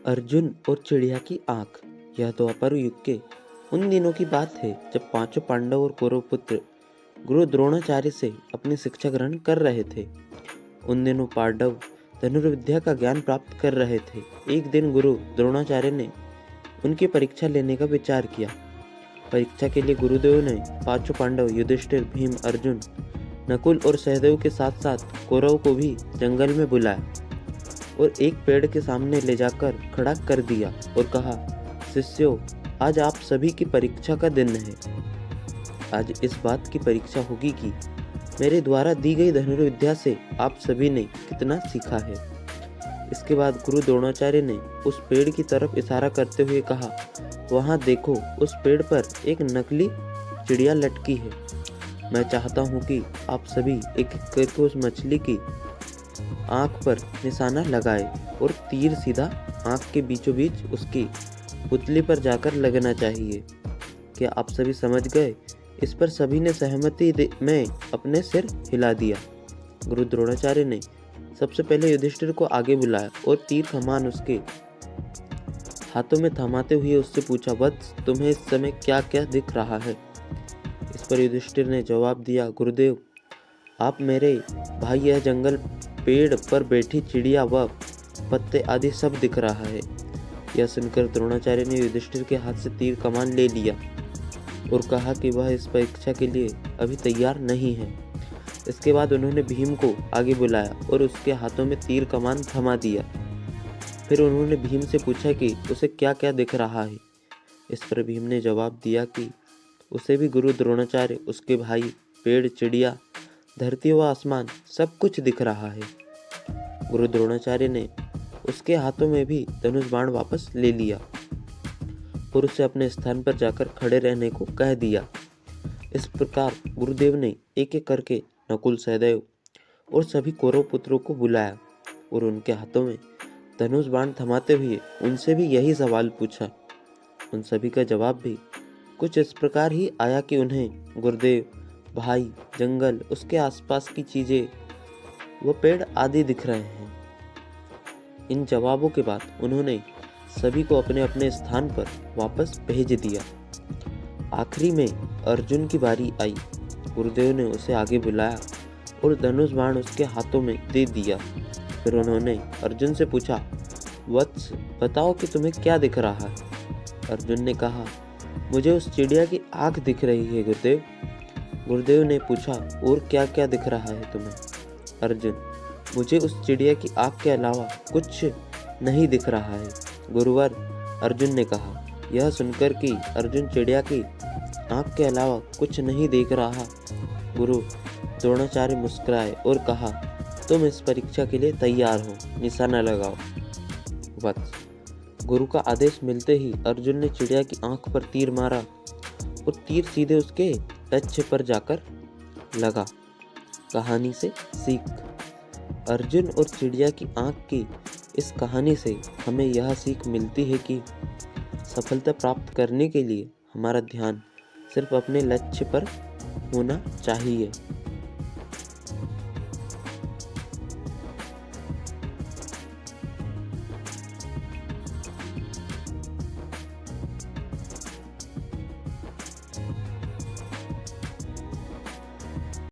अर्जुन और चिड़िया की आंख। यह द्वापर युग के उन दिनों की बात है जब पांचों पांडव और कौरव पुत्र गुरु द्रोणाचार्य से अपनी शिक्षा ग्रहण कर रहे थे। उन दिनों पांडव धनुर्विद्या का ज्ञान प्राप्त कर रहे थे। एक दिन गुरु द्रोणाचार्य ने उनकी परीक्षा लेने का विचार किया। परीक्षा के लिए गुरुदेव ने पांचों पांडव युधिष्ठिर, भीम, अर्जुन, नकुल और सहदेव के साथ साथ कौरव को भी जंगल में बुलाया और एक पेड़ के सामने ले जाकर खड़ा कर दिया और कहा, शिष्यों, आज आप सभी की परीक्षा का दिन है। आज इस बात की परीक्षा होगी कि मेरे द्वारा दी गई धनुर्विद्या से आप सभी ने कितना सीखा है। इसके बाद गुरु द्रोणाचार्य ने उस पेड़ की तरफ इशारा करते हुए कहा, वहां देखो, उस पेड़ पर एक नकली चिड़िया लटकी है। मैं चाहता हूं कि आप सभी एक करके उस मछली की आंख पर निशाना लगाए और तीर सीधा आंख के बीचों बीच उसकी पुतली पर जाकर लगना चाहिए। क्या आप सभी समझ गए? इस पर सभी ने सहमति में अपने सिर हिला दिया। गुरु द्रोणाचार्य ने सबसे पहले युधिष्ठिर को आगे बुलाया और तीर कमान उसके हाथों में थमाते हुए उससे पूछा, वत्स, तुम्हें इस समय क्या क्या दिख रहा है? इस पर युधिष्ठिर ने जवाब दिया, गुरुदेव, आप मेरे भाई, यह जंगल, पेड़ पर बैठी चिड़िया व पत्ते आदि सब दिख रहा है। यह सुनकर द्रोणाचार्य ने युधिष्ठिर के हाथ से तीर कमान ले लिया और कहा कि वह इस परीक्षा के लिए अभी तैयार नहीं है। इसके बाद उन्होंने भीम को आगे बुलाया और उसके हाथों में तीर कमान थमा दिया। फिर उन्होंने भीम से पूछा कि उसे क्या क्या दिख रहा है। इस पर भीम ने जवाब दिया कि उसे भी गुरु द्रोणाचार्य, उसके भाई, पेड़, चिड़िया, धरती व आसमान सब कुछ दिख रहा है। गुरु द्रोणाचार्य ने उसके हाथों में भी धनुष बाण वापस ले लिया और उसे अपने स्थान पर जाकर खड़े रहने को कह दिया। इस प्रकार गुरुदेव ने एक एक करके नकुल, सहदेव और सभी कौरव पुत्रों को बुलाया और उनके हाथों में धनुष बाण थमाते हुए उनसे भी यही सवाल पूछा। उन सभी का जवाब भी कुछ इस प्रकार ही आया कि उन्हें गुरुदेव, भाई, जंगल, उसके आसपास की चीजें व पेड़ आदि दिख रहे हैं। इन जवाबों के बाद उन्होंने सभी को अपने अपने स्थान पर वापस भेज दिया। आखिरी में अर्जुन की बारी आई। गुरुदेव ने उसे आगे बुलाया और धनुष बाण उसके हाथों में दे दिया। फिर उन्होंने अर्जुन से पूछा, वत्स, बताओ कि तुम्हें क्या दिख रहा है? अर्जुन ने कहा, मुझे उस चिड़िया की आंख दिख रही है गुरुदेव। गुरुदेव ने पूछा, और क्या क्या दिख रहा है तुम्हें? अर्जुन, मुझे उस चिड़िया की आंख के अलावा कुछ नहीं दिख रहा है गुरुवर। अर्जुन ने कहा। यह सुनकर कि अर्जुन चिड़िया की आंख के अलावा कुछ नहीं देख रहा, गुरु द्रोणाचार्य मुस्कुराए और कहा, तुम इस परीक्षा के लिए तैयार हो, निशाना लगाओ। वत्स, गुरु का आदेश मिलते ही अर्जुन ने चिड़िया की आंख पर तीर मारा और तीर सीधे उसके लक्ष्य पर जाकर लगा। कहानी से सीख। अर्जुन और चिड़िया की आंख की इस कहानी से हमें यह सीख मिलती है कि सफलता प्राप्त करने के लिए हमारा ध्यान सिर्फ अपने लक्ष्य पर होना चाहिए।